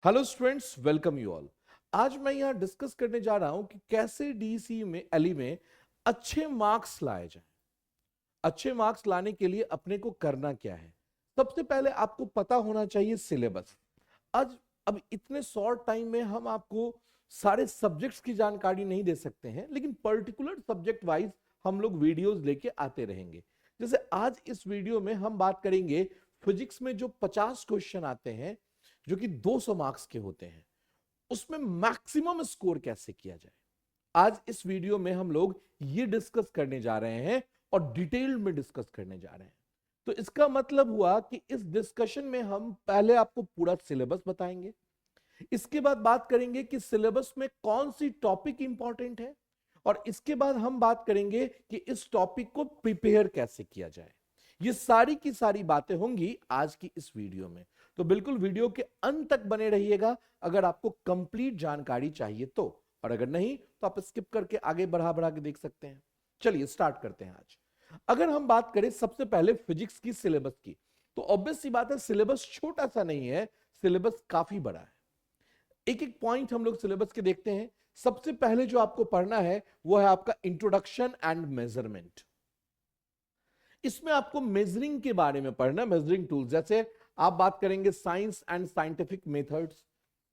Hello students, welcome you all. आज मैं यहाँ डिस्कस करने जा रहा हूँ कि कैसे डीसी में एली में अच्छे मार्क्स लाए जाएं। अच्छे मार्क्स लाने के लिए अपने को करना क्या है। सबसे पहले आपको पता होना चाहिए सिलेबस। आज अब इतने शॉर्ट टाइम में हम आपको सारे सब्जेक्ट्स की जानकारी नहीं दे सकते हैं, लेकिन पर्टिकुलर सब्जेक्ट वाइज हम लोग वीडियोस लेके आते रहेंगे। जैसे आज इस वीडियो में हम बात करेंगे फिजिक्स में जो 50 क्वेश्चन आते हैं जो कि 200 मार्क्स के होते हैं, उसमें मैक्सिमम स्कोर कैसे किया जाए। आज इस वीडियो में हम लोग ये डिस्कस करने जा रहे हैं और डिटेल में डिस्कस करने जा रहे हैं। तो इसका मतलब हुआ कि इस डिस्कशन में हम पहले आपको पूरा सिलेबस बताएंगे, इसके बाद बात करेंगे कि सिलेबस में कौन सी टॉपिक इंपॉर्टेंट है, और इसके बाद हम बात करेंगे कि इस टॉपिक को प्रिपेयर कैसे किया जाए। ये सारी की सारी बातें होंगी आज की इस वीडियो में, तो बिल्कुल वीडियो के अंत तक बने रहिएगा अगर आपको कंप्लीट जानकारी चाहिए तो, और अगर नहीं तो आप स्किप करके आगे बढ़ा बढ़ा के देख सकते हैं। चलिए स्टार्ट करते हैं। आज अगर हम बात करें सबसे पहले फिजिक्स की सिलेबस की, तो ऑब्वियस सी बात है सिलेबस छोटा सा नहीं है, सिलेबस काफी बड़ा है। एक एक पॉइंट हम लोग सिलेबस के देखते हैं। सबसे पहले जो आपको पढ़ना है वो है आपका इंट्रोडक्शन एंड मेजरमेंट। इसमें आपको मेजरिंग के बारे में पढ़ना, मेजरिंग टूल्स। जैसे आप बात करेंगे साइंस एंड साइंटिफिक मेथड्स,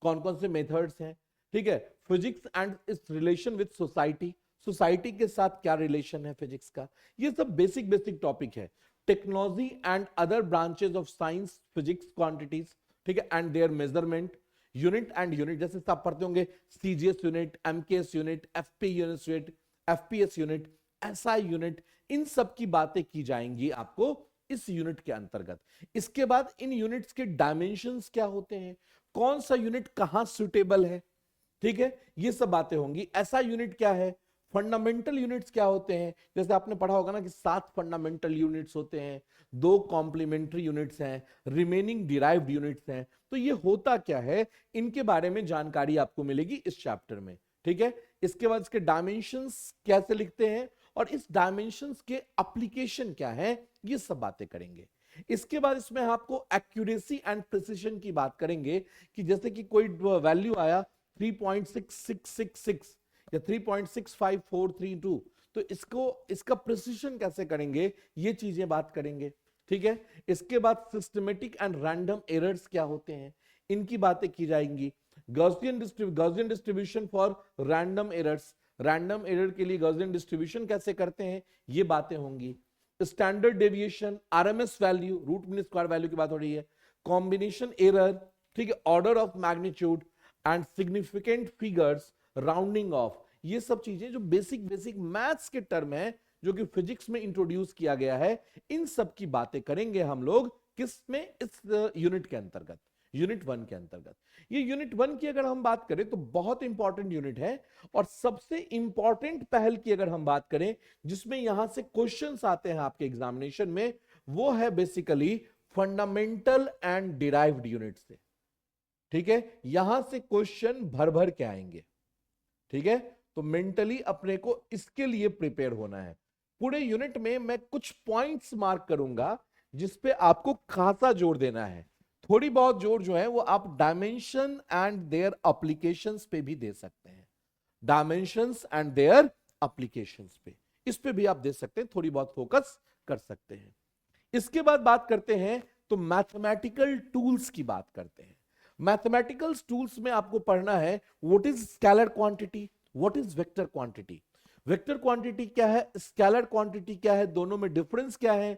कौन कौन से मेथड्स हैं, ठीक है। Physics and its relation with society, society के साथ क्या रिलेशन है फिजिक्स का, ये सब बेसिक बेसिक टॉपिक है। Technology and other branches of science physics quantities, ठीक है, and their measurement. Unit and unit, जैसे आप पढ़ते होंगे CGS unit, MKS unit, FP unit, FPS unit, SI unit, इन सब की बातें की जाएंगी आपको इस यूनिट के अंतर्गत। इसके बाद इन यूनिट्स के डायमेंशंस क्या होते हैं, कौन सा यूनिट कहां सुटेबल है, ठीक है, ये सब बातें होंगी। ऐसा यूनिट क्या है, फंडामेंटल यूनिट्स क्या होते हैं। जैसे आपने पढ़ा होगा ना कि 7 फंडामेंटल यूनिट्स होते हैं, 2 कॉम्प्लीमेंट्री यूनिट्स हैं, रिमेनिंग डिराइव्ड यूनिट्स हैं। तो ये होता क्या है, इनके बारे में जानकारी आपको मिलेगी इस चैप्टर में, ठीक है। इसके बाद इसके डायमेंशंस कैसे लिखते हैं और इस डायमेंशंस के एप्लीकेशन क्या है, ये सब बातें करेंगे। इसके बाद इसमें आपको एक्यूरेसी एंड प्रिसिशन की बात करेंगे कि जैसे कि कोई वैल्यू आया 3.6666 या 3.65432, तो इसका प्रिसिशन कैसे करेंगे, ये चीजें बात करेंगे, ठीक है। इसके बाद सिस्टमेटिक एंड रैंडम एरर्स क्या होते हैं, इनकी बातें की जाएंगी। Gaussian distribution for random errors, random error के लिए गॉसियन डिस्ट्रीब्यूशन कैसे करते हैं, ये बातें होंगी। Standard deviation, RMS value, root mean square value की बात हो रही है। कॉम्बिनेशन एरर, ठीक है, order of magnitude and significant figures, rounding off, ये सब चीजें जो बेसिक बेसिक मैथ्स के टर्म है जो कि फिजिक्स में इंट्रोड्यूस किया गया है, इन सब की बातें करेंगे हम लोग किसमें, इस यूनिट के अंतर्गत, यूनिट 1 के अंतर्गत। ये यूनिट 1 की अगर हम बात करें तो बहुत इंपॉर्टेंट यूनिट है, और सबसे इंपॉर्टेंट पहल की अगर हम बात करें जिसमें यहां से क्वेश्चंस आते हैं आपके एग्जामिनेशन में, वो है basically fundamental and derived unit से, ठीक है। यहां से क्वेश्चन भर भर के आएंगे, ठीक है। तो मेंटली अपने को इसके लिए प्रिपेयर होना है। पूरे यूनिट में मैं कुछ पॉइंट्स मार्क करूंगा जिसपे आपको खासा जोर देना है। थोड़ी बहुत जोर जो है वो आप डायमेंशन एंड देयर एप्लीकेशंस पे भी दे सकते हैं, डायमेंशंस एंड देयर एप्लीकेशंस पे, इस पे भी आप दे सकते हैं, थोड़ी बहुत फोकस कर सकते हैं। इसके बाद बात करते हैं तो मैथमेटिकल टूल्स की बात करते हैं। मैथमेटिकल टूल्स में आपको पढ़ना है what is scalar quantity, what is vector quantity. Vector quantity क्या है, स्केलर क्वांटिटी क्या है, दोनों में डिफरेंस क्या है,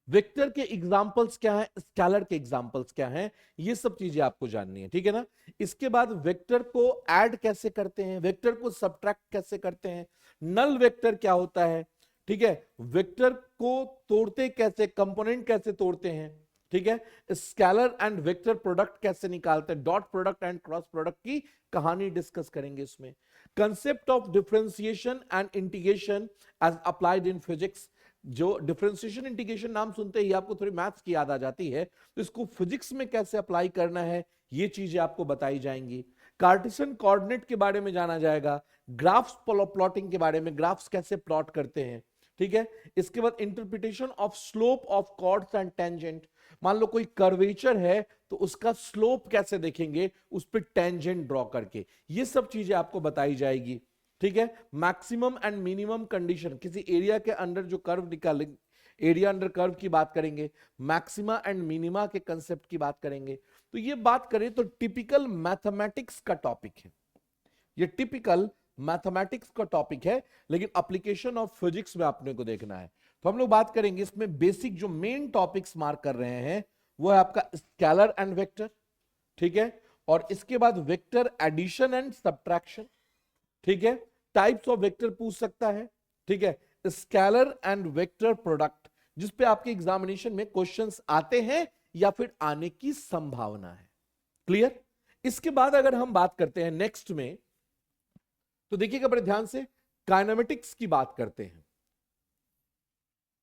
वेक्टर के एग्जांपल्स क्या हैं, स्केलर के एग्जांपल्स क्या हैं, ये सब चीजें आपको जाननी है, ठीक है ना। इसके बाद वेक्टर को ऐड कैसे करते हैं, वेक्टर को सब्ट्रैक्ट कैसे करते हैं, नल वेक्टर क्या होता है, ठीक है, वेक्टर को तोड़ते कैसे, कंपोनेंट कैसे तोड़ते हैं, ठीक है, स्केलर एंड वेक्टर प्रोडक्ट कैसे निकालते हैं, dot product and cross product की कहानी डिस्कस करेंगे इसमें। Concept of differentiation and integration as applied in physics, जो डिफरेंशिएशन इंटीग्रेशन नाम सुनते ही आपको थोड़ी मैथ्स की याद आ जाती है, तो इसको फिजिक्स में कैसे अप्लाई करना है, ये चीजें आपको बताई जाएंगी। कार्टेशियन कोऑर्डिनेट के बारे में जाना जाएगा, ग्राफ्स प्लॉटिंग के बारे में, ग्राफ्स कैसे प्लॉट करते हैं, ठीक है। इसके बाद interpretation of slope of chords and tangent, मान लो कोई कर्वेचर है तो उसका स्लोप कैसे देखेंगे, उस पर टेंजेंट ड्रॉ करके, ये सब चीजें आपको बताई जाएगी। ठीक है, मैक्सिमम एंड मिनिमम कंडीशन, किसी एरिया के अंदर जो कर्व निकालेंगे, एरिया अंडर कर्व की बात करेंगे, मैक्सिमा एंड मिनिमा के कंसेप्ट की बात करेंगे। तो ये बात करें तो टिपिकल मैथमेटिक्स का टॉपिक है, ये टिपिकल मैथमेटिक्स का टॉपिक है, लेकिन एप्लीकेशन ऑफ फिजिक्स में आपने को देखना है। तो हम लोग बात करेंगे इसमें बेसिक जो मेन टॉपिक्स मार्क कर रहे हैं वो है आपका स्केलर एंड वेक्टर, ठीक है, और इसके बाद वेक्टर एडिशन एंड सब्ट्रैक्शन, ठीक है, टाइप्स ऑफ वेक्टर पूछ सकता है, ठीक है, स्केलर एंड वेक्टर प्रोडक्ट, जिसपे आपके एग्जामिनेशन में क्वेश्चंस आते हैं या फिर आने की संभावना है। क्लियर? इसके बाद अगर हम बात करते हैं नेक्स्ट में, तो देखिएगा बड़े ध्यान से, काइनेमेटिक्स की बात करते हैं।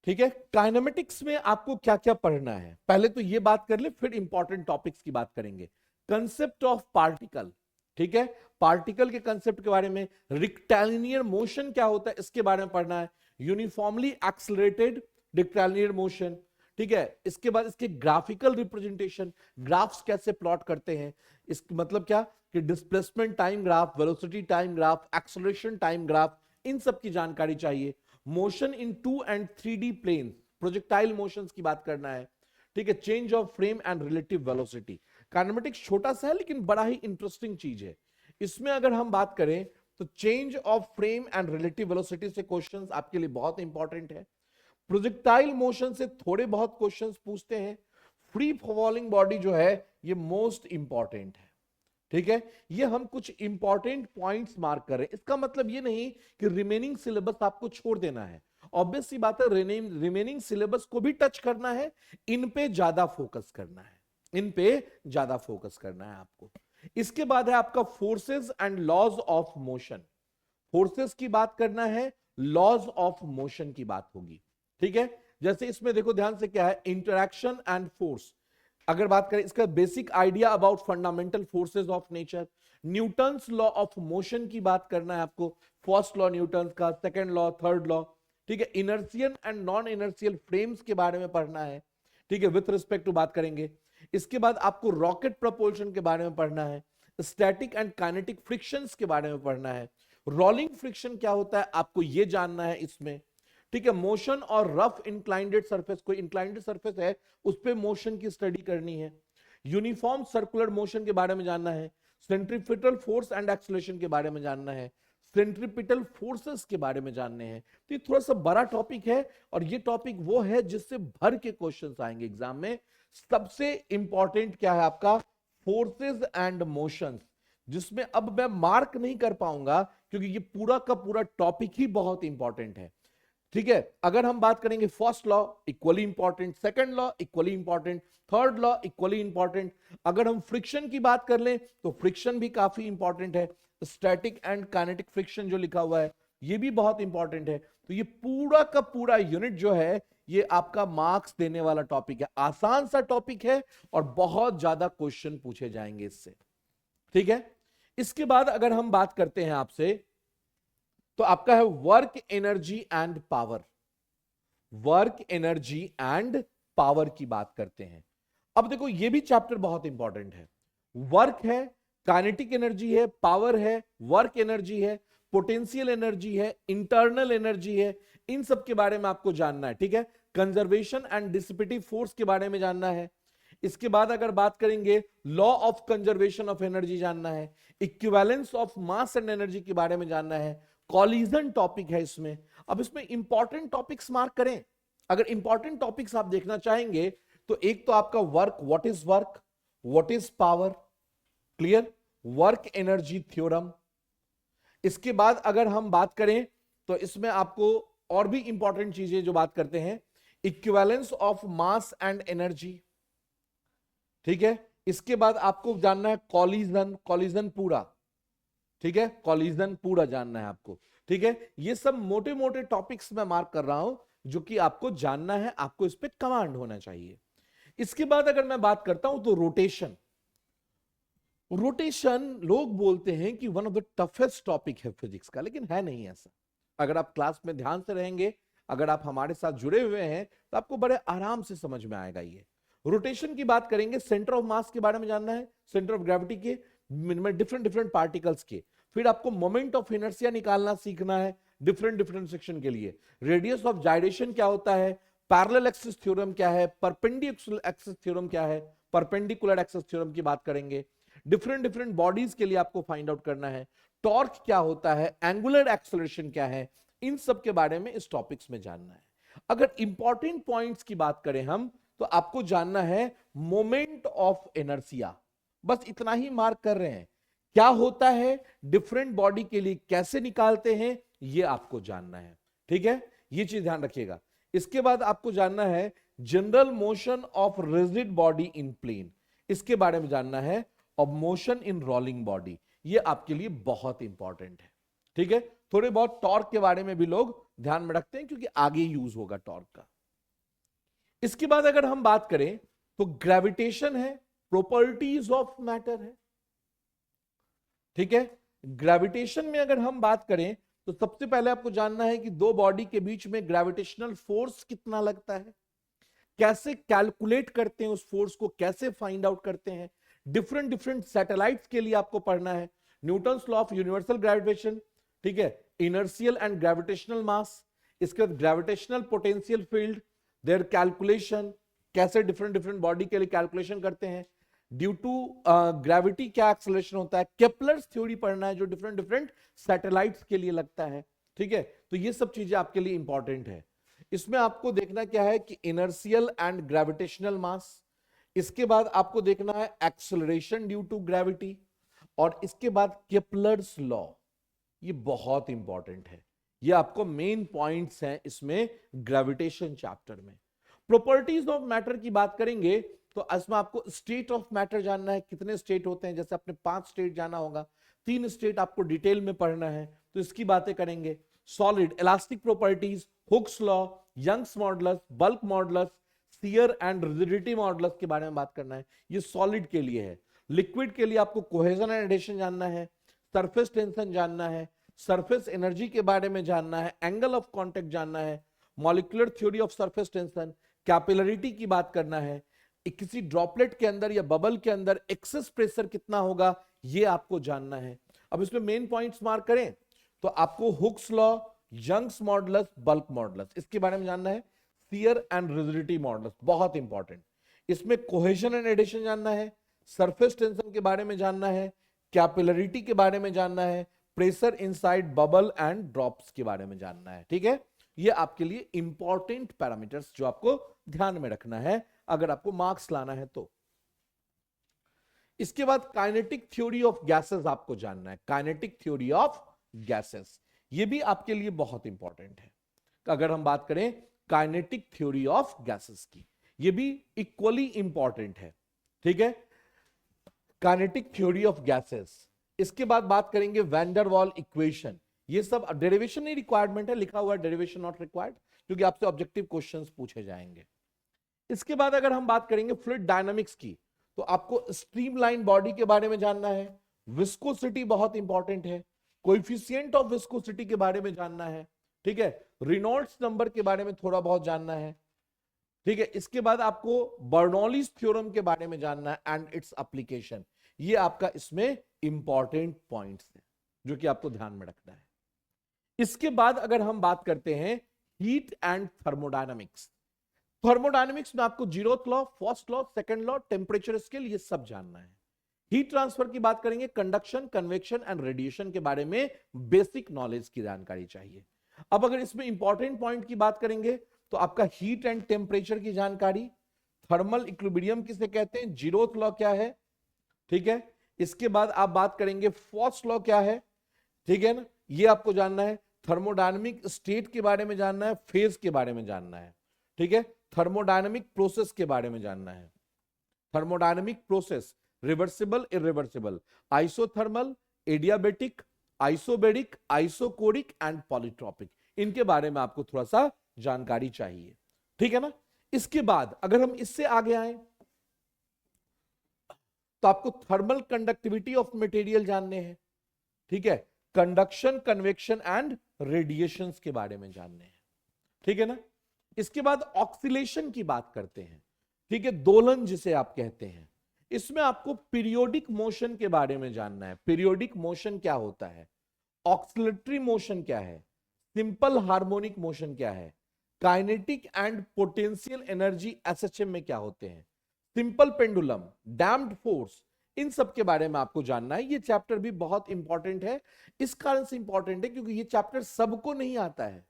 ठीक है, काइनेमेटिक्स में आपको क्या क्या पढ़ना है, पहले तो ये बात कर ले, फिर इंपॉर्टेंट टॉपिक्स की बात करेंगे। कंसेप्ट ऑफ पार्टिकल, ठीक है, पार्टिकल के कंसेप्ट के बारे में, रेक्टिलिनियर मोशन क्या होता है इसके बारे में पढ़ना है, यूनिफॉर्मली एक्सेलरेटेड रेक्टिलिनियर मोशन, ठीक है, इसके बाद इसके ग्राफिकल रिप्रेजेंटेशन, ग्राफ्स कैसे प्लॉट करते हैं, इसका मतलब क्या कि displacement time graph, velocity time graph, acceleration time graph, इन सब की जानकारी चाहिए। Motion in 2 and 3D plane, projectile motions की बात करना है, ठीक है, change of frame and relative velocity. Kinematics छोटा सा है लेकिन बड़ा ही इंटरेस्टिंग चीज है। इसमें अगर हम बात करें तो change of frame and relative velocity से क्वेश्चंस आपके लिए बहुत इंपॉर्टेंट है। प्रोजेक्टाइल मोशन से थोड़े बहुत क्वेश्चंस पूछते हैं। फ्री फॉलिंग बॉडी जो है ये मोस्ट इंपॉर्टेंट है, ठीक है, ये हम कुछ इंपॉर्टेंट पॉइंट्स मार्क कर रहे हैं। इसका मतलब ये नहीं कि रिमेनिंग सिलेबस आपको छोड़ देना है, ऑब्वियस सी बात है, रिमेनिंग सिलेबस को भी टच करना है, इन पे ज्यादा फोकस करना है, इन पे ज्यादा फोकस करना है आपको। इसके बाद है आपका forces and laws of motion, forces की बात करना है, लॉज ऑफ मोशन की बात होगी, ठीक है। जैसे इसमें देखो ध्यान से क्या है, इंटरैक्शन एंड फोर्स, अगर बात करें इसका basic idea about fundamental forces of nature, Newton's law of motion की बात करना है आपको, फर्स्ट लॉ न्यूटन का, सेकंड लॉ, थर्ड लॉ, ठीक है, inertial and non inertial frames के बारे में पढ़ना है, ठीक है, विथ रिस्पेक्ट टू बात करेंगे। इसके बाद आपको रॉकेट प्रपोल्शन के बारे में पढ़ना है, स्टैटिक एंड काइनेटिक फ्रिक्शंस के बारे में पढ़ना है, रोलिंग फ्रिक्शन क्या होता है आपको यह जानना है इसमें, ठीक है, मोशन और रफ इंक्लाइंडेड सरफेस, कोई इंक्लाइंडेड सरफेस है उस पे मोशन की स्टडी करनी है, यूनिफॉर्म सर्कुलर मोशन के बारे में जानना है, सेंट्रीपिटल फोर्स एंड एक्सेलरेशन के बारे में जानना है, सेंट्रीपिटल फोर्सेस के बारे में जानने हैं। तो ये थोड़ा सा बड़ा टॉपिक है और ये टॉपिक वो है जिससे भर के क्वेश्चंस आएंगे एग्जाम में। सबसे इंपॉर्टेंट क्या है आपका, फोर्सेस एंड मोशंस, जिसमें अब मैं मार्क नहीं कर पाऊंगा क्योंकि ये पूरा का पूरा टॉपिक ही बहुत इंपॉर्टेंट है, ठीक है। अगर हम बात करेंगे first law equally important, second law equally important, third law equally important. अगर हम फ्रिक्शन की बात कर लें तो फ्रिक्शन भी काफी इंपॉर्टेंट है, स्टैटिक एंड काइनेटिक फ्रिक्शन जो लिखा हुआ है ये भी बहुत इंपॉर्टेंट है। तो ये पूरा का पूरा यूनिट जो है ये आपका मार्क्स देने वाला टॉपिक है, आसान सा टॉपिक है और बहुत ज्यादा क्वेश्चन पूछे जाएंगे इससे, ठीक है। इसके बाद अगर हम बात करते हैं आपसे तो आपका है work energy and power, work energy and power की बात करते हैं। अब देखो ये भी चैप्टर बहुत इंपॉर्टेंट है, वर्क है, काइनेटिक एनर्जी है, पावर है, वर्क एनर्जी है, पोटेंशियल एनर्जी है, इंटरनल एनर्जी है, इन सब के बारे में आपको जानना है, ठीक है। कंजर्वेशन एंड डिसिपेटिव फोर्स के बारे में जानना है। इसके बाद अगर बात करेंगे law of conservation of energy जानना है, equivalence of mass and energy के बारे में जानना है, कॉलिजन टॉपिक है इसमें। अब इसमें इंपॉर्टेंट टॉपिक्स मार्क करें, अगर इंपॉर्टेंट टॉपिक्स आप देखना चाहेंगे तो एक तो आपका work, what is power, clear, work energy theorem. इसके बाद अगर हम बात करें तो इसमें आपको और भी इंपॉर्टेंट चीजें जो बात करते हैं, equivalence of mass and energy, ठीक है। इसके बाद आपको जानना है कॉलिजन पूरा, ठीक है, कॉलिजन पूरा जानना है आपको, ठीक है। ये सब मोटे मोटे टॉपिक्स मैं मार्क कर रहा हूं जो कि आपको जानना है, आपको इस पे कमांड होना चाहिए। इसके बाद अगर मैं बात करता हूं तो रोटेशन, रोटेशन लोग बोलते हैं कि one of the toughest topic है फिजिक्स का, लेकिन है नहीं ऐसा। अगर आप क्लास में ध्यान से रहेंगे, अगर आप हमारे साथ जुड़े हुए हैं तो आपको बड़े आराम से समझ में आएगा ये रोटेशन की बात करेंगे, सेंटर ऑफ मास के बारे में जानना है, सेंटर ऑफ ग्रेविटी के डिफरेंट डिफरेंट पार्टिकल्स के। फिर आपको मोमेंट ऑफ इनर्शिया निकालना सीखना है डिफरेंट डिफरेंट सेक्शन के लिए। रेडियस ऑफ जाइरेशन क्या होता है, पैरेलल एक्सिस थ्योरम क्या है, परपेंडिकुलर एक्सिस थ्योरम क्या है, परपेंडिकुलर एक्सिस थ्योरम की बात करेंगे। डिफरेंट डिफरेंट बॉडीज के लिए आपको फाइंड आउट करना है, टॉर्क क्या होता है, एंगुलर एक्सेलरेशन क्या है, इन सब के बारे में इस टॉपिक्स में जानना है। अगर इंपॉर्टेंट पॉइंट्स की बात करें हम, तो आपको जानना है मोमेंट ऑफ इनर्शिया, बस इतना ही मार्क कर रहे हैं। क्या होता है, डिफरेंट बॉडी के लिए कैसे निकालते हैं, ये आपको जानना है। ठीक है, ये चीज ध्यान रखिएगा। इसके बाद आपको जानना है general motion of rigid body in plane, इसके बारे में जानना है, और मोशन इन रोलिंग बॉडी, ये आपके लिए बहुत इंपॉर्टेंट है। ठीक है, थोड़े बहुत टॉर्क के बारे में भी लोग ध्यान में रखते हैं क्योंकि आगे यूज होगा टॉर्क का। इसके बाद अगर हम बात करें तो ग्रेविटेशन है, प्रॉपर्टीज ऑफ मैटर है। ठीक है, ग्रेविटेशन में अगर हम बात करें तो सबसे पहले आपको जानना है कि दो बॉडी के बीच में ग्रेविटेशनल फोर्स कितना लगता है, कैसे कैलकुलेट करते हैं उस फोर्स को, कैसे फाइंड आउट करते हैं। डिफरेंट डिफरेंट सैटेलाइट्स के लिए आपको पढ़ना है Newton's law of universal gravitation, ठीक है, इनर्शियल एंड ग्रेविटेशनल मास, इसके बाद gravitational potential field, their calculation, कैसे डिफरेंट डिफरेंट बॉडी के लिए कैलकुलेशन करते हैं, ड्यू टू ग्रेविटी क्या एक्सेलरेशन होता है, केपलर्स थ्योरी पढ़ना है जो डिफरेंट डिफरेंट सैटेलाइट्स के लिए लगता है। ठीक है, तो ये सब चीजें आपके लिए इंपॉर्टेंट है। इसमें आपको देखना क्या है कि इनर्शियल एंड ग्रेविटेशनल मास, इसके बाद आपको देखना है एक्सेलरेशन ड्यू टू ग्रेविटी, और इसके बाद केपलर्स लॉ, ये बहुत इंपॉर्टेंट है। ये आपको मेन पॉइंट्स हैं इसमें ग्रेविटेशन चैप्टर में। प्रॉपर्टीज ऑफ मैटर की बात करेंगे तो इसमें आपको स्टेट ऑफ मैटर जानना है, कितने स्टेट होते हैं, जैसे आपने 5 स्टेट जाना होगा, 3 स्टेट आपको डिटेल में पढ़ना है, तो इसकी बातें करेंगे। Solid, elastic properties, Hooke's law, Young's modulus, bulk modulus, shear and rigidity modulus के बारे में बात करना है, ये सॉलिड के लिए है। लिक्विड के लिए आपको कोहेजन एंड एडिशन जानना है, सरफेस टेंशन जानना है, सरफेस एनर्जी के बारे में जानना है, एंगल ऑफ कांटेक्ट जानना है, molecular theory of surface tension, capillarity की बात करना है, किसी ड्रॉपलेट के अंदर या बबल के अंदर एक्सेस प्रेशर कितना होगा, ये आपको जानना है। अब इसमें मेन पॉइंट्स मार्क करें तो आपको Hooke's law, Young's modulus, bulk modulus, इसके बारे में जानना है, शियर एंड रिजिडिटी मॉडुलस, बहुत इंपॉर्टेंट। इसमें कोहेजन एंड एडिशन जानना है, सरफेस टेंशन के बारे में जानना है, कैपिलरिटी के बारे में जानना है, pressure inside bubble and drops के बारे में जानना है। ठीक है, ये आपके लिए इंपॉर्टेंट पैरामीटर्स जो आपको ध्यान में रखना है अगर आपको मार्क्स लाना है तो। इसके बाद काइनेटिक थ्योरी ऑफ गैसेस आपको जानना है, काइनेटिक थ्योरी ऑफ गैसेस, ये भी आपके लिए बहुत इंपॉर्टेंट है। अगर हम बात करें काइनेटिक थ्योरी ऑफ गैसेस की, ये भी इक्वली इंपॉर्टेंट है। ठीक है, काइनेटिक थ्योरी ऑफ गैसेस। इसके बाद बात करेंगे वैन डर वाल इक्वेशन, ये सब डेरिवेशन नहीं रिक्वायरमेंट है, लिखा हुआ डेरिवेशन नॉट रिक्वायर्ड, क्योंकि आपसे ऑब्जेक्टिव क्वेश्चंस पूछे जाएंगे। इसके बाद अगर हम बात करेंगे फ्लूइड डायनामिक्स की, तो आपको स्ट्रीमलाइन बॉडी के बारे में जानना है, विस्कोसिटी बहुत इंपॉर्टेंट है, कोएफिशिएंट ऑफ विस्कोसिटी के बारे में जानना है। ठीक है, रेनॉल्ड्स नंबर के बारे में थोड़ा बहुत जानना है। ठीक है, इसके बाद आपको बर्नौलीज थ्योरम के बारे में जानना है एंड इट्स एप्लीकेशन, ये आपका इसमें इंपॉर्टेंट पॉइंट्स है जो कि आपको ध्यान में रखना है। इसके बाद अगर हम बात करते हैं हीट एंड थर्मोडायनामिक्स, थर्मोडायनामिक्स में आपको zeroth law, first law, second law, temperature scale, ये सब जानना है। हीट ट्रांसफर की बात करेंगे, कंडक्शन, कन्वेक्शन एंड रेडिएशन के बारे में बेसिक नॉलेज की जानकारी चाहिए। अब अगर इसमें इंपॉर्टेंट पॉइंट की बात करेंगे तो आपका हीट एंड टेम्परेचर की जानकारी, थर्मल इक्विलिब्रियम किसे कहते हैं, जीरोथ लॉ क्या है, ठीक है, इसके बाद आप बात करेंगे फर्स्ट लॉ क्या है, ठीक है ना, ये आपको जानना है। थर्मोडायनामिक स्टेट के बारे में जानना है, फेज के बारे में जानना है। ठीक है, थर्मोडायनामिक प्रोसेस के बारे में जानना है, thermodynamic process, reversible, irreversible, isothermal, adiabatic, isobaric, isochoric and polytropic, इनके बारे में आपको थोड़ा सा जानकारी चाहिए। ठीक है ना, इसके बाद अगर हम इससे आगे आए तो आपको थर्मल कंडक्टिविटी ऑफ मटेरियल जानने हैं। ठीक है, कंडक्शन, कन्वेक्शन एंड रेडिएशंस के बारे में जानने हैं। ठीक है ना, इसके बाद ऑक्सीलेशन की बात करते हैं। ठीक है, दोलन जिसे आप कहते हैं। इसमें आपको पीरियोडिक मोशन के बारे में जानना है। पीरियोडिक मोशन क्या होता है, ऑक्सिलटरी मोशन क्या है, सिंपल हार्मोनिक मोशन क्या है, kinetic and potential energy SHM में क्या होते हैं, सिंपल पेंडुलम, डैम्प्ड फोर्स, इन सब के बारे में आपको जानना है। ये चैप्टर भी बहुत इंपॉर्टेंट है। इस कारण से इंपॉर्टेंट है क्योंकि ये चैप्टर सबको नहीं आता है।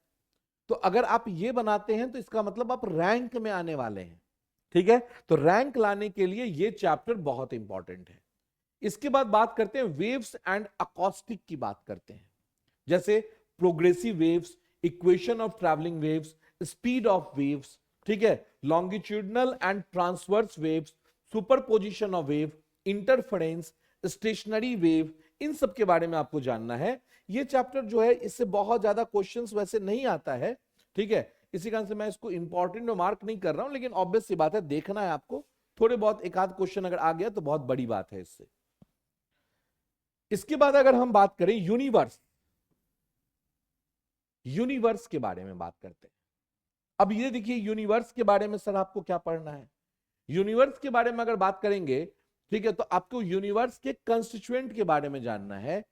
तो अगर आप ये बनाते हैं तो इसका मतलब आप रैंक में आने वाले हैं। ठीक है, तो रैंक लाने के लिए ये चैप्टर बहुत इंपॉर्टेंट है। इसके बाद बात करते हैं वेव्स एंड अकॉस्टिक की बात करते हैं, जैसे progressive waves, equation of travelling waves, speed of waves, ठीक है, longitudinal and transverse waves, superposition of wave, interference, stationary wave, इन सब के बारे में आपको जानना है। ये चैप्टर जो है इससे बहुत ज्यादा क्वेश्चंस वैसे नहीं आता है, ठीक है, इसी कारण से मैं इसको इंपॉर्टेंट में मार्क नहीं कर रहा हूं, लेकिन ऑब्वियस सी बात है देखना है आपको। थोड़े बहुत एक आध क्वेश्चन अगर आ गया तो बहुत बड़ी बात है इससे। इसके बाद अगर हम बात करें यूनिवर्स, यूनिवर्स के बारे में बात करते हैं। अब ये देखिए यूनिवर्स के बारे में सर आपको क्या पढ़ना है। यूनिवर्स के बारे में अगर बात करेंगे, ठीक है, तो आपको यूनिवर्स के कंस्टिट्यूएंट के बारे में जानना है।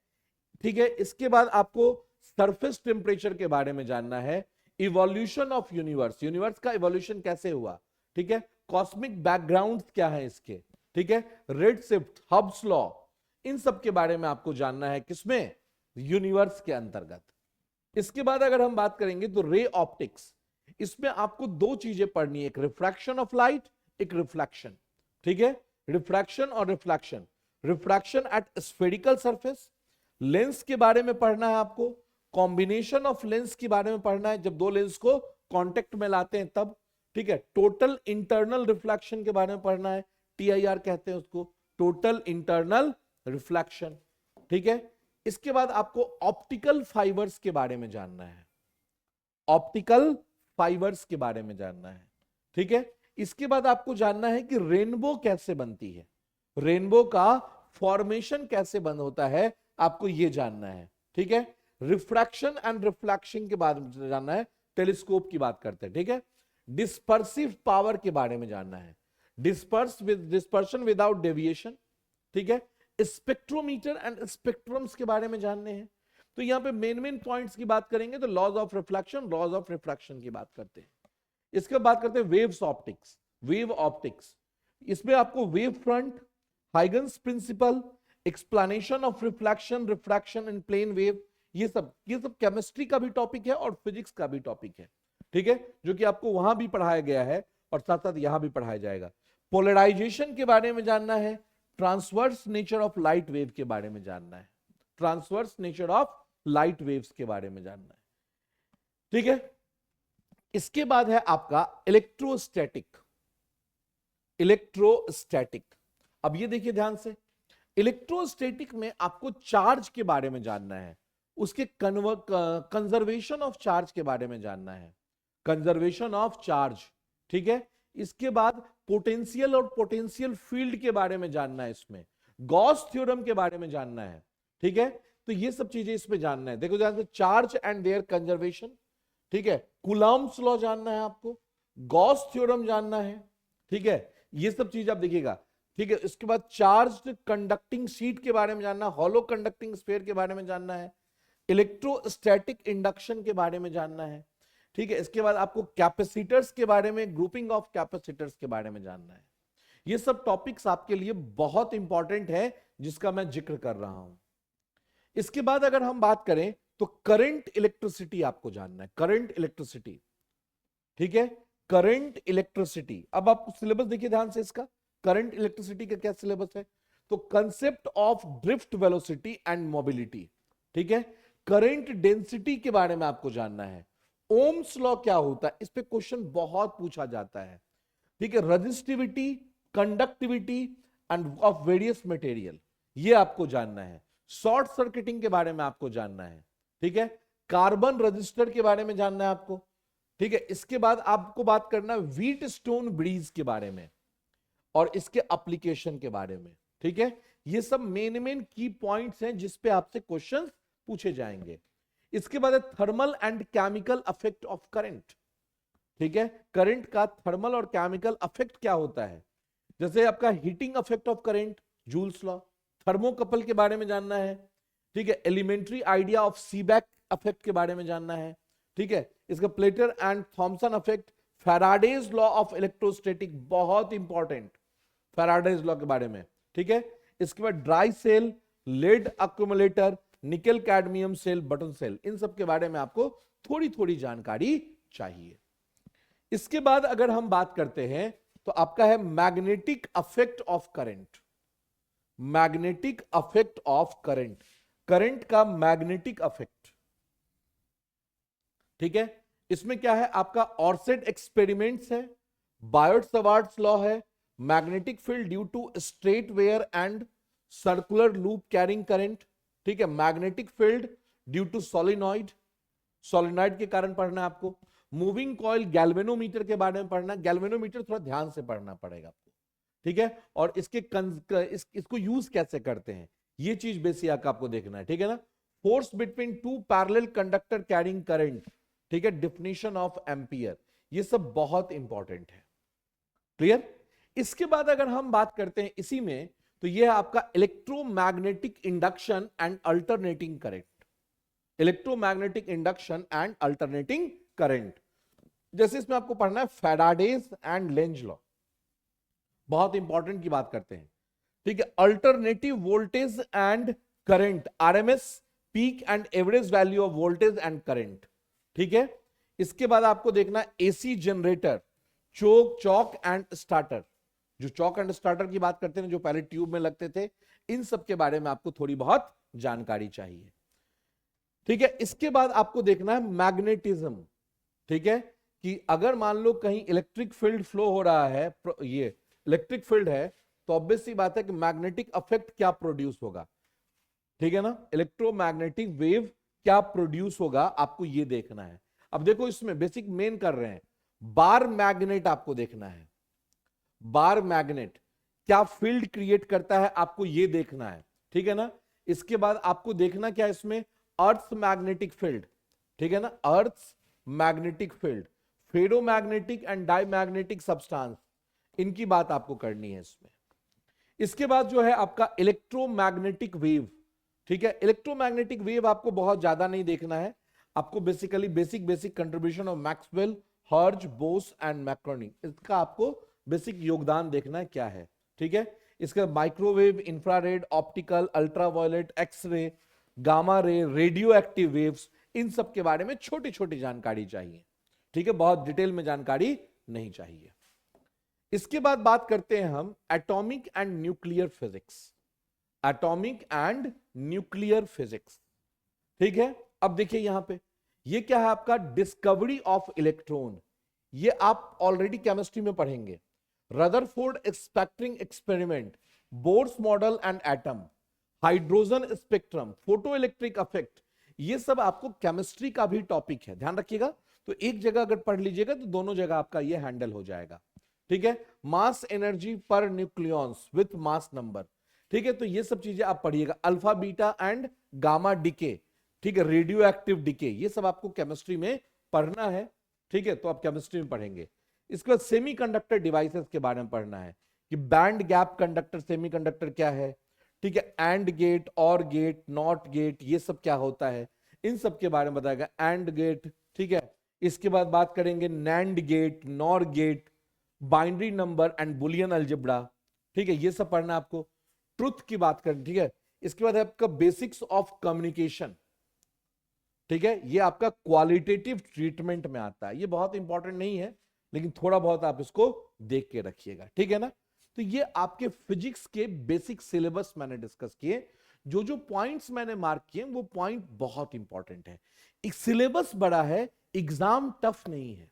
ठीक है, इसके बाद आपको सरफेस टेम्परेचर के बारे में जानना है, इवोल्यूशन ऑफ यूनिवर्स, यूनिवर्स का इवोल्यूशन कैसे हुआ, ठीक है, कॉस्मिक बैकग्राउंड क्या है इसके, ठीक है, रेडशिफ्ट, हब्स लॉ, इन सब के बारे में आपको जानना है किसमें, यूनिवर्स के अंतर्गत। इसके बाद अगर हम बात करेंगे तो रे ऑप्टिक्स, इसमें आपको दो चीजें पढ़नी है, एक रिफ्रैक्शन ऑफ लाइट, एक रिफ्लेक्शन। ठीक है, रिफ्रैक्शन और reflection, refraction at spherical surface, lens के बारे में पढ़ना है आपको, कॉम्बिनेशन ऑफ लेंस के बारे में पढ़ना है, जब दो लेंस को कांटेक्ट में लाते हैं तब, ठीक है, टोटल इंटरनल रिफ्लेक्शन के बारे में पढ़ना है, TIR कहते हैं उसको, टोटल इंटरनल रिफ्लेक्शन। ठीक है, इसके बाद आपको ऑप्टिकल फाइबर्स के बारे में जानना है, ऑप्टिकल फाइबर्स के बारे में जानना है। ठीक है, इसके बाद आपको जानना है कि रेनबो कैसे बनती है, रेनबो का फॉर्मेशन कैसे बंद होता है, आपको यह जानना है। ठीक है, रिफ्रैक्शन एंड रिफ्लेक्शन के बारे में जानना है, टेलीस्कोप की बात करते हैं। ठीक है, डिस्पर्सिव पावर के बारे में जानना है, डिस्पर्शन विदाउट डेविएशन। ठीक है, स्पेक्ट्रोमीटर एंड स्पेक्ट्रम्स के बारे में जानने हैं। तो यहां पे मेन पॉइंट्स की बात करेंगे तो laws of reflection, laws of refraction की बात करते हैं। इसके बात करते हैं वेव्स ऑप्टिक्स, वेव ऑप्टिक्स, इसमें आपको wave front, Huygens principle, explanation of reflection, refraction in plane wave, ये सब केमिस्ट्री का भी टॉपिक है और फिजिक्स का भी टॉपिक है। ठीक है, जो कि आपको वहां भी पढ़ाया गया है और साथ साथ यहां भी पढ़ाया जाएगा। पोलराइजेशन के बारे में जानना है, transverse nature of light wave के बारे में जानना है, transverse nature of light waves के बारे में जानना है। ठीक है, इसके बाद है आपका इलेक्ट्रोस्टैटिक, इलेक्ट्रोस्टैटिक। अब ये देखिए ध्यान से, इलेक्ट्रोस्टैटिक में आपको चार्ज के बारे में जानना है, उसके कंजर्वेशन ऑफ चार्ज के बारे में जानना है, कंजर्वेशन ऑफ चार्ज। ठीक है, इसके बाद पोटेंशियल और पोटेंशियल फील्ड के बारे में जानना है, इसमें गॉस थ्योरम के बारे में जानना है। ठीक है, तो ये सब चीजें इसमें जानना है। देखो ध्यान से, चार्ज एंड देयर कंजर्वेशन, ठीक है, कूलम्ब्स लॉ जानना है आपको, गॉस थ्योरम जानना है। ठीक है, ये सब चीज आप देखिएगा। ठीक है, इसके बाद चार्ज कंडक्टिंग शीट के बारे में जानना, हॉलो कंडक्टिंग स्फीयर के बारे में जानना है, इलेक्ट्रोस्टैटिक इंडक्शन के बारे में जानना है। ठीक है, इसके बाद आपको कैपेसिटर्स के बारे में, ग्रुपिंग ऑफ कैपेसिटर्स के बारे में जानना है। ये सब टॉपिक्स आपके लिए बहुत इंपॉर्टेंट है जिसका मैं जिक्र कर रहा हूं। इसके बाद अगर हम बात करें तो करंट इलेक्ट्रिसिटी आपको जानना है, करंट इलेक्ट्रिसिटी। ठीक है, करंट इलेक्ट्रिसिटी, अब आप सिलेबस देखिए ध्यान से, इसका करंट इलेक्ट्रिसिटी का क्या सिलेबस है, तो concept of drift velocity and mobility. ठीक है, करंट डेंसिटी के बारे में आपको जानना है, ओम्स लॉ क्या होता है, इस पे क्वेश्चन बहुत पूछा जाता है। ठीक है, resistivity, conductivity end of various material, ये आपको जानना है। शॉर्ट सर्किटिंग के बारे में आपको जानना है। ठीक है, कार्बन रजिस्टर के बारे में जानना है आपको। ठीक है, इसके बाद आपको बात करना है व्हीट स्टोन ब्रिज के बारे में और इसके एप्लीकेशन के बारे में। ठीक है, ये सब मेन की पॉइंट्स हैं जिसपे आपसे क्वेश्चंस पूछे जाएंगे। इसके बाद thermal and chemical effect of current, ठीक है, करंट का थर्मल और केमिकल अफेक्ट क्या होता है, जैसे आपका heating effect of current, Joule's law, thermocouple के बारे में जानना है, ठीक है, elementary idea of Seebeck effect के बारे में जानना है, ठीक है, इसका Peltier and Thomson effect, Faraday's law of electrostatic, बहुत इंपॉर्टेंट, फैराडेज लॉ के बारे में, ठीक है, इसके बाद dry cell, lead accumulator, nickel cadmium cell, button cell, इन सब के बारे में आपको थोड़ी थोड़ी जानकारी चाहिए। इसके बाद अगर हम बात करते हैं तो आपका है magnetic effect of current, magnetic effect of current, current का मैग्नेटिक अफेक्ट, ठीक है, इसमें क्या है आपका ऑर्सेट एक्सपेरिमेंट्स है, बायोट-सवार्ट्स लॉ है, magnetic field due to straight wire and circular loop carrying current, ठीक है, magnetic field due to solenoid, solenoid के कारण पढ़ना है आपको, मूविंग कॉइल, गैल्वेनोमीटर के बारे में पढ़ना, गैल्वेनोमीटर थोड़ा ध्यान से पढ़ना पड़ेगा आपको, ठीक है, और इसको यूज कैसे करते हैं ये चीज बेसिक आपको देखना है, ठीक है ना, force between two parallel conductor carrying current, ठीक है, डेफिनेशन ऑफ एम्पियर, ये सब बहुत इंपॉर्टेंट है, क्लियर। इसके बाद अगर हम बात करते हैं इसी में, तो यह है आपका electromagnetic induction and alternating current, electromagnetic induction and alternating current, जैसे इसमें आपको पढ़ना है फैराडेज एंड लेंज लॉ, बहुत इंपॉर्टेंट की बात करते हैं, ठीक है, alternative voltage and current, RMS, peak and average value of voltage and current, ठीक है, इसके बाद आपको देखना है AC generator, chalk and starter, जो चॉक एंड स्टार्टर की बात करते हैं जो पहले ट्यूब में लगते थे, इन सब के बारे में आपको थोड़ी बहुत जानकारी चाहिए, ठीक है। इसके बाद आपको देखना है मैग्नेटिज्म, ठीक है, कि अगर मान लो कहीं इलेक्ट्रिक फील्ड फ्लो हो रहा है, ये इलेक्ट्रिक फील्ड है, तो ऑब्वियस सी बात है कि मैग्नेटिक अफेक्ट क्या प्रोड्यूस होगा, ठीक है ना, इलेक्ट्रोमैग्नेटिक वेव क्या प्रोड्यूस होगा, आपको ये देखना है। अब देखो इसमें बेसिक मेन कर रहे हैं, बार मैग्नेट आपको देखना है, बार मैग्नेट क्या फील्ड क्रिएट करता है आपको ये देखना है, ठीक है ना। इसके बाद आपको देखना क्या है इसमें, अर्थ मैग्नेटिक फील्ड, ठीक है ना, earth magnetic field, ferromagnetic and diamagnetic substance, इनकी बात आपको करनी है इसमें। इसके बाद जो है आपका इलेक्ट्रोमैग्नेटिक वेव, ठीक है, इलेक्ट्रोमैग्नेटिक वेव आपको बहुत ज्यादा नहीं देखना है, आपको basically basic contribution of Maxwell, Hertz, Bose and Marconi, इसका आपको बेसिक योगदान देखना है क्या है, ठीक है। इसका microwave, infrared, optical, ultraviolet, X ray, gamma ray, radio active waves, इन सब के बारे में छोटी छोटी जानकारी चाहिए, ठीक है, बहुत डिटेल में जानकारी नहीं चाहिए। इसके बाद बात करते हैं हम atomic and nuclear physics, atomic and nuclear physics, ठीक है। अब देखिए यहां पे ये क्या है आपका डिस्कवरी ऑफ इलेक्ट्रॉन, ये आप ऑलरेडी केमिस्ट्री में पढ़ेंगे, Rutherford scattering experiment, Bohr's model and atom, hydrogen spectrum, photo electric effect, ये सब आपको केमिस्ट्री का भी टॉपिक है, ध्यान रखिएगा, तो एक जगह अगर पढ़ लीजिएगा तो दोनों जगह आपका ये हैंडल हो जाएगा, ठीक है। मास एनर्जी पर न्यूक्लियॉन्स विथ मास नंबर, ठीक है, तो ये सब चीजें आप पढ़िएगा, alpha beta and gamma decay, ठीक है, रेडियो एक्टिव डिके, ये सब आपको केमिस्ट्री में पढ़ना है, ठीक है, तो आप केमिस्ट्री में पढ़ेंगे। इसके बाद सेमीकंडक्टर डिवाइसेस के बारे में पढ़ना है कि बैंड गैप कंडक्टर सेमीकंडक्टर क्या है, ठीक है, एंड गेट, और गेट, नॉट गेट, ये सब क्या होता है, इन सब के बारे में बताएगा, एंड गेट, ठीक है। इसके बाद बात करेंगे NAND gate, NOR gate, binary number and Boolean algebra, ठीक है, ये सब पढ़ना आपको। ट्रुथ की बात करें, ठीक है। इसके बाद आपका बेसिक्स ऑफ कम्युनिकेशन, ठीक है, ये आपका क्वालिटेटिव ट्रीटमेंट में आता है, ये बहुत इंपॉर्टेंट नहीं है लेकिन थोड़ा बहुत आप इसको देख के रखिएगा, ठीक है ना। तो ये आपके फिजिक्स के बेसिक सिलेबस मैंने डिस्कस किए, जो जो पॉइंट्स मैंने मार्क किए वो पॉइंट बहुत इंपॉर्टेंट है। एक सिलेबस बड़ा है, एग्जाम टफ नहीं है,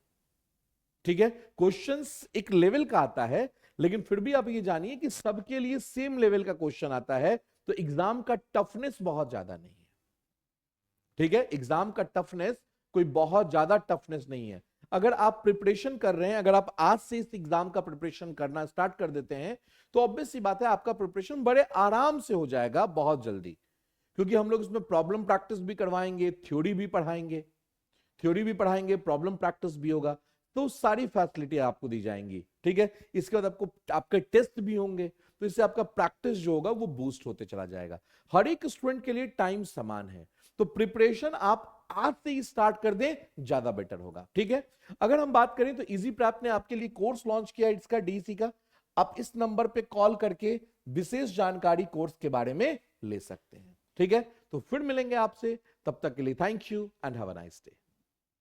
ठीक है, क्वेश्चंस एक लेवल का आता है, लेकिन फिर भी आप ये जानिए कि सबके लिए सेम लेवल का क्वेश्चन आता है, तो एग्जाम का टफनेस बहुत ज्यादा नहीं है, ठीक है, एग्जाम का टफनेस कोई बहुत ज्यादा टफनेस नहीं है। अगर आप प्रिपरेशन कर रहे हैं, अगर आप आज से इस एग्जाम का प्रिपरेशन करना स्टार्ट कर देते हैं, तो ऑब्वियस सी बात है आपका प्रिपरेशन बड़े आराम से हो जाएगा बहुत जल्दी, क्योंकि हम लोग इसमें प्रॉब्लम प्रैक्टिस भी करवाएंगे, थ्योरी भी पढ़ाएंगे, प्रॉब्लम प्रैक्टिस भी होगा, तो सारी फैसिलिटी आपको दी जाएंगी, ठीक है। इसके बाद आपको आपके टेस्ट भी होंगे, तो इससे आपका प्रैक्टिस जो होगा वो बूस्ट होते चला जाएगा। हर एक स्टूडेंट के लिए टाइम समान है, तो प्रिपरेशन आप आज से ही स्टार्ट कर दें, ज्यादा बेटर होगा, ठीक है। अगर हम बात करें तो इजी प्रैप ने आपके लिए कोर्स लॉन्च किया है इसका डीसी का। आप इस नंबर पे कॉल करके विशेष जानकारी कोर्स के बारे में ले सकते हैं, ठीक है। तो फिर मिलेंगे आपसे, तब तक के लिए thank you and have a nice day.